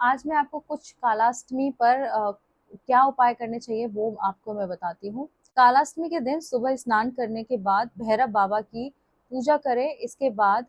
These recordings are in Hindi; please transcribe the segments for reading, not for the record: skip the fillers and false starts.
आज मैं आपको कुछ कालाष्टमी पर क्या उपाय करने चाहिए वो आपको मैं बताती हूँ। कालाष्टमी के दिन सुबह स्नान करने के बाद भैरव बाबा की पूजा करें। इसके बाद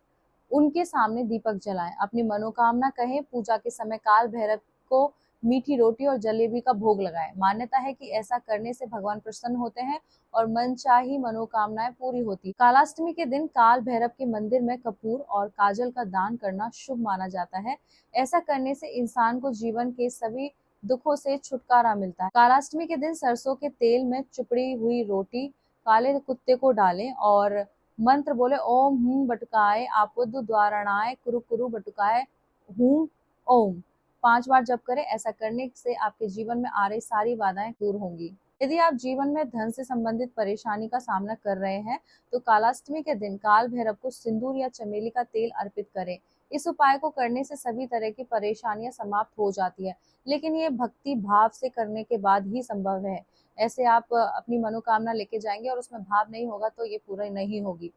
उनके सामने दीपक जलाएं, अपनी मनोकामना कहें। पूजा के समय काल भैरव को मीठी रोटी और जलेबी का भोग लगाएं। मान्यता है कि ऐसा करने से भगवान प्रसन्न होते हैं और मनचाही मनोकामनाएं पूरी होती। कालाष्टमी के दिन काल भैरव के मंदिर में कपूर और काजल का दान करना शुभ माना जाता है। ऐसा करने से इंसान को जीवन के सभी दुखों से छुटकारा मिलता है। कालाष्टमी के दिन सरसों के तेल में चुपड़ी हुई रोटी काले कुत्ते को डालें और मंत्र बोले ओम हूं बटुकाए आपदु द्वारणाय कुरु कुरु बटुकाए हूं ओम 5 बार जप करें। ऐसा करने से आपके जीवन में आ रही सारी बाधाएं दूर होंगी। यदि आप जीवन में धन से संबंधित परेशानी का सामना कर रहे हैं तो कालाष्टमी के दिन काल भैरव को सिंदूर या चमेली का तेल अर्पित करें। इस उपाय को करने से सभी तरह की परेशानियां समाप्त हो जाती है, लेकिन ये भक्ति भाव से करने के बाद ही संभव है। ऐसे आप अपनी मनोकामना लेके जाएंगे और उसमें भाव नहीं होगा तो ये पूरा नहीं होगी।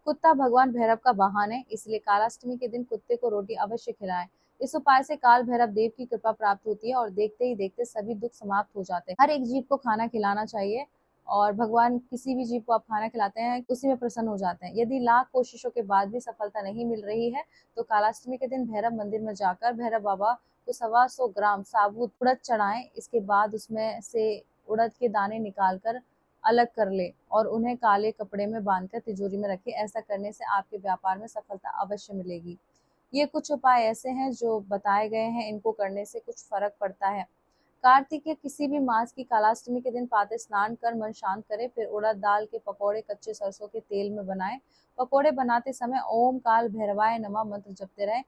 कुत्ता भगवान भैरव का वाहन है, इसलिए कालाष्टमी के दिन कुत्ते को रोटी अवश्य खिलाएं। इस उपाय से काल भैरव देव की कृपा प्राप्त होती है और देखते ही देखते सभी दुख समाप्त हो जाते हैं। हर एक जीव को खाना खिलाना चाहिए और भगवान किसी भी जीव को आप खाना खिलाते हैं उसी में प्रसन्न हो जाते हैं। यदि लाख कोशिशों के बाद भी सफलता नहीं मिल रही है तो कालाष्टमी के दिन भैरव मंदिर में जाकर भैरव बाबा को 125 ग्राम साबुत उड़द चढ़ाएं। इसके बाद उसमें से उड़द के दाने निकालकर अलग कर ले और उन्हें काले कपड़े में बांधकर तिजोरी में रखें। ऐसा करने से आपके व्यापार में सफलता अवश्य मिलेगी। ये कुछ उपाय ऐसे हैं जो बताए गए हैं, इनको करने से कुछ फर्क पड़ता है। कार्तिक या किसी भी मास की कालाष्टमी के दिन प्रातः स्नान कर मन शांत करें, फिर उड़द दाल के पकौड़े कच्चे सरसों के तेल में बनाएं। पकौड़े बनाते समय ओम काल भैरवाय नमः मंत्र जपते रहें।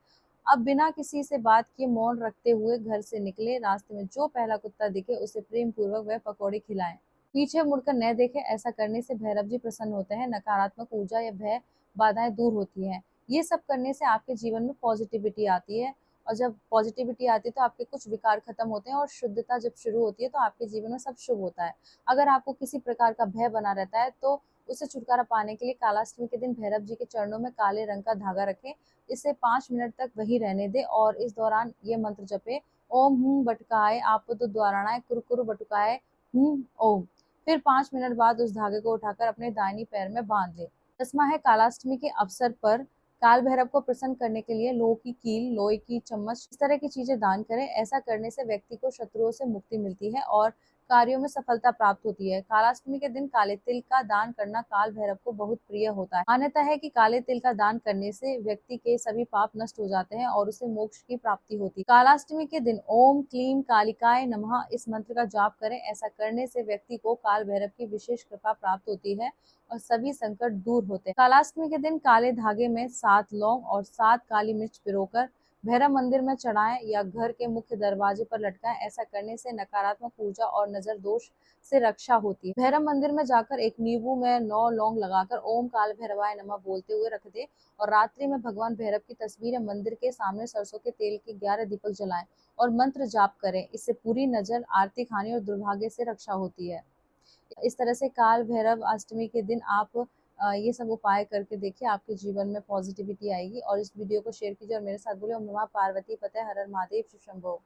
अब बिना किसी से बात किए मौन रखते हुए घर से निकले। रास्ते में जो पहला कुत्ता दिखे उसे प्रेम पूर्वक वह पकौड़े खिलाएं। पीछे मुड़कर न देखें। ऐसा करने से भैरव जी प्रसन्न होते हैं, नकारात्मक ऊर्जा या भय बाधाएं दूर होती हैं। ये सब करने से आपके जीवन में पॉजिटिविटी आती है और जब पॉजिटिविटी आती है तो आपके कुछ विकार खत्म होते हैं और शुद्धता जब शुरू होती है तो आपके जीवन में सब शुभ होता है। अगर आपको किसी प्रकार का भय बना रहता है तो उससे छुटकारा पाने के लिए कालाष्टमी के दिन भैरव जी के चरणों में काले रंग का धागा रखें। इसे 5 मिनट तक वही रहने दें और इस दौरान ये मंत्र जपे ओम हूं बटुकाए आपदु द्वाराणाय कुरु कुरु बटुकाए हूं ओम। फिर 5 मिनट बाद उस धागे को उठाकर अपने दाहिनी पैर में बांध ले। दसवां है कालाष्टमी के अवसर पर काल भैरव को प्रसन्न करने के लिए लोहे की कील, लोहे की चम्मच, इस तरह की चीजें दान करें। ऐसा करने से व्यक्ति को शत्रुओं से मुक्ति मिलती है और कार्यों में सफलता प्राप्त होती है। कालाष्टमी के दिन काले तिल का दान करना काल भैरव को बहुत प्रिय होता है। मान्यता है कि काले तिल का दान करने से व्यक्ति के सभी पाप नष्ट हो जाते हैं और उसे मोक्ष की प्राप्ति होती है। कालाष्टमी के दिन ओम क्लीम कालिकाय नमः इस मंत्र का जाप करें। ऐसा करने से व्यक्ति को काल भैरव की विशेष कृपा प्राप्त होती है और सभी संकट दूर होते हैं। कालाष्टमी के दिन काले धागे में 7 लौंग और 7 काली मिर्च पिरोकर भैरव मंदिर में चढ़ाएं या घर के मुख्य दरवाजे पर लटकाएं। ऐसा करने से नकारात्मक ऊर्जा और नजर दोष से रक्षा होती है। भैरव मंदिर में जाकर एक नींबू में 9 लौंग लगाकर ओम काल भैरवाय नमः बोलते हुए रख दे और रात्रि में भगवान भैरव की तस्वीर या मंदिर के सामने सरसों के तेल के 11 दीपक जलाएं और मंत्र जाप करें। इससे पूरी नजर, आर्थिक हानि और दुर्भाग्य से रक्षा होती है। इस तरह से काल भैरव अष्टमी के दिन आप ये सब उपाय करके देखिए, आपके जीवन में पॉजिटिविटी आएगी। और इस वीडियो को शेयर कीजिए और मेरे साथ बोले ओम नमः पार्वती पते हर हर महादेव शिव शंभो।